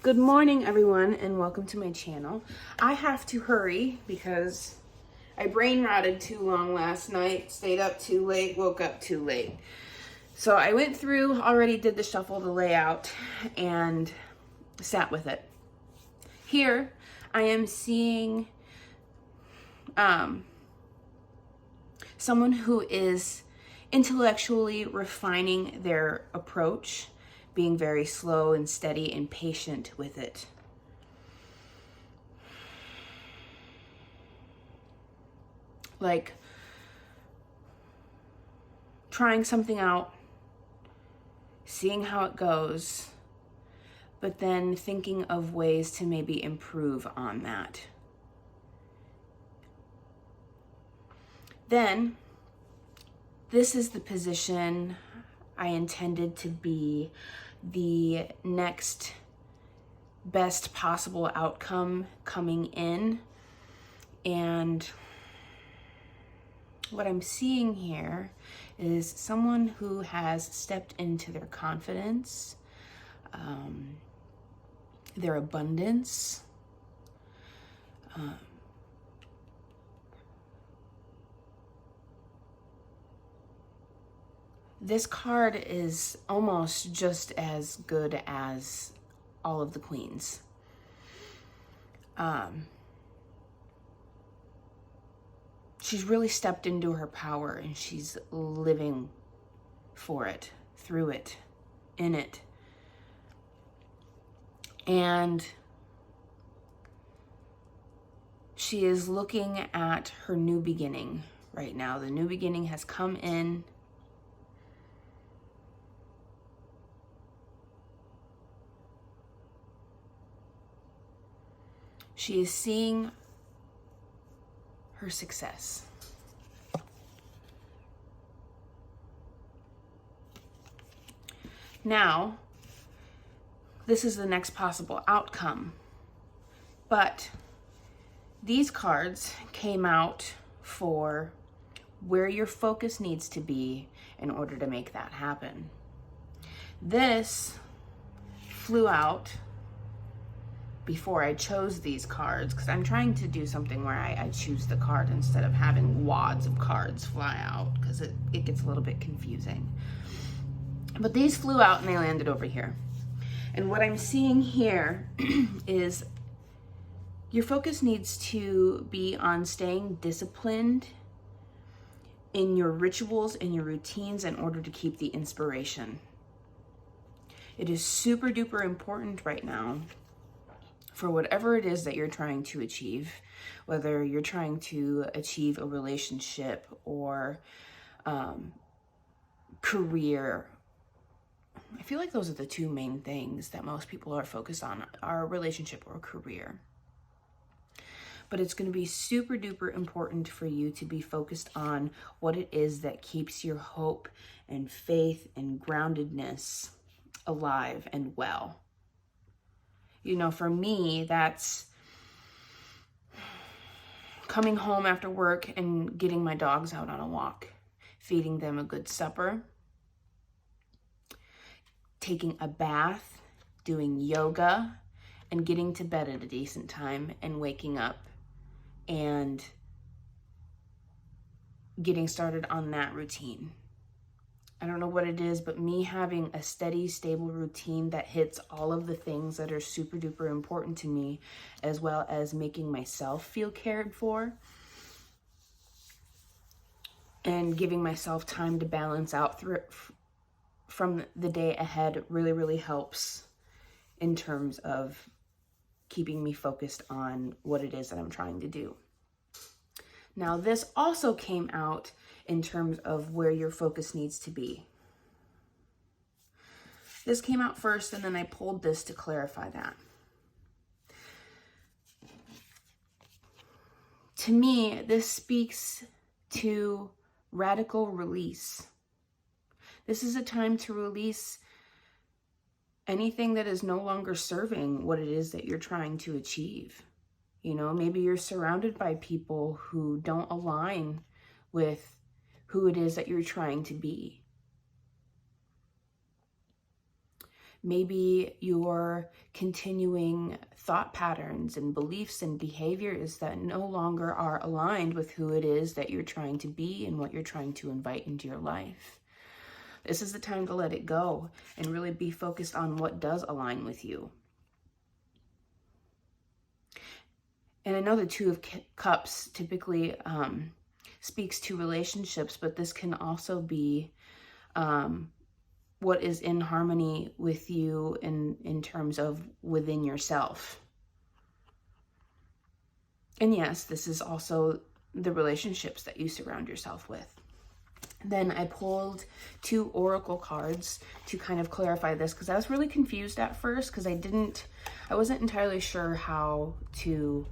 Good morning, everyone, and welcome to my channel. I have to hurry because I brain rotted too long last night, stayed up too late, woke up too late. So I went through, already did the shuffle, the layout, and sat with it. Here, I am seeing someone who is intellectually refining their approach, being very slow and steady and patient with it. Like trying something out, seeing how it goes, but then thinking of ways to maybe improve on that. Then, this is the position I intended to be the next best possible outcome coming in. And what I'm seeing here is someone who has stepped into their confidence, their abundance, this card is almost just as good as all of the queens. She's really stepped into her power and she's living for it, through it, in it. And she is looking at her new beginning right now. The new beginning has come in. She is seeing her success. Now, this is the next possible outcome. But these cards came out for where your focus needs to be in order to make that happen. This flew out before I chose these cards, because I'm trying to do something where I choose the card instead of having wads of cards fly out, because it gets a little bit confusing. But these flew out and they landed over here. And what I'm seeing here is your focus needs to be on staying disciplined in your rituals and your routines in order to keep the inspiration. It is super duper important right now for whatever it is that you're trying to achieve, whether you're trying to achieve a relationship or career. I feel like those are the two main things that most people are focused on, are relationship or career. But it's going to be super duper important for you to be focused on what it is that keeps your hope and faith and groundedness alive and well. You know, for me, that's coming home after work and getting my dogs out on a walk, feeding them a good supper, taking a bath, doing yoga, and getting to bed at a decent time and waking up and getting started on that routine. I don't know what it is, but me having a steady, stable routine that hits all of the things that are super duper important to me, as well as making myself feel cared for and giving myself time to balance out from the day ahead, really, really helps in terms of keeping me focused on what it is that I'm trying to do. Now, this also came out in terms of where your focus needs to be. This came out first, and then I pulled this to clarify that. To me, this speaks to radical release. This is a time to release anything that is no longer serving what it is that you're trying to achieve. You know, maybe you're surrounded by people who don't align with who it is that you're trying to be. Maybe your continuing thought patterns and beliefs and behaviors that no longer are aligned with who it is that you're trying to be and what you're trying to invite into your life. This is the time to let it go and really be focused on what does align with you. And I know the Two of Cups typically speaks to relationships, but this can also be what is in harmony with you in terms of within yourself. And yes, this is also the relationships that you surround yourself with. Then I pulled 2 oracle cards to kind of clarify this, because I was really confused at first, because I wasn't entirely sure how to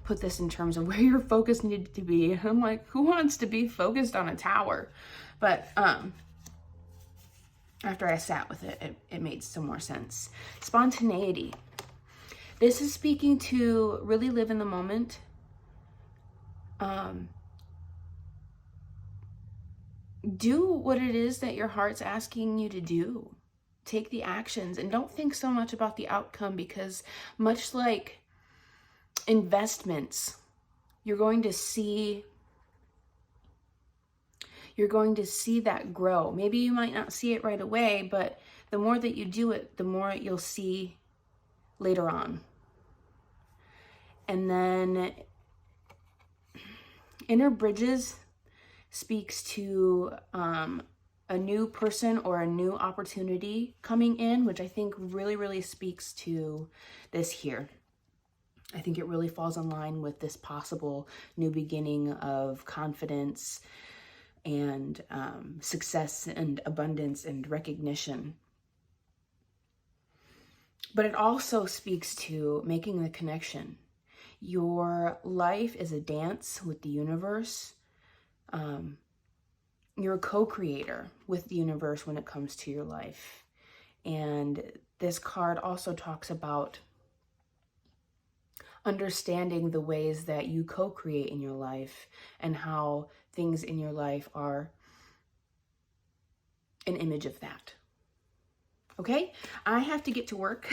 put this in terms of where your focus needed to be. I'm like, who wants to be focused on a tower? But after I sat with it, it made some more sense. Spontaneity. This is speaking to really live in the moment. Do what it is that your heart's asking you to do. Take the actions and don't think so much about the outcome, because much like investments, you're going to see that grow. Maybe you might not see it right away, but the more that you do it, the more you'll see later on. And then Inner Bridges speaks to a new person or a new opportunity coming in, which I think really, really speaks to this here. I think it really falls in line with this possible new beginning of confidence and success and abundance and recognition. But it also speaks to making the connection. Your life is a dance with the universe. You're a co-creator with the universe when it comes to your life. And this card also talks about understanding the ways that you co-create in your life and how things in your life are an image of that. Okay, I have to get to work.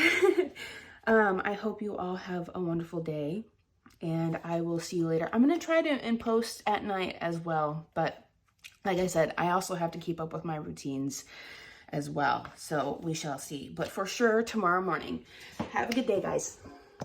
I hope you all have a wonderful day, and I will see you later. I'm going to try to post at night as well, but like I said, I also have to keep up with my routines as well, so we shall see. But for sure, tomorrow morning. Have a good day, guys.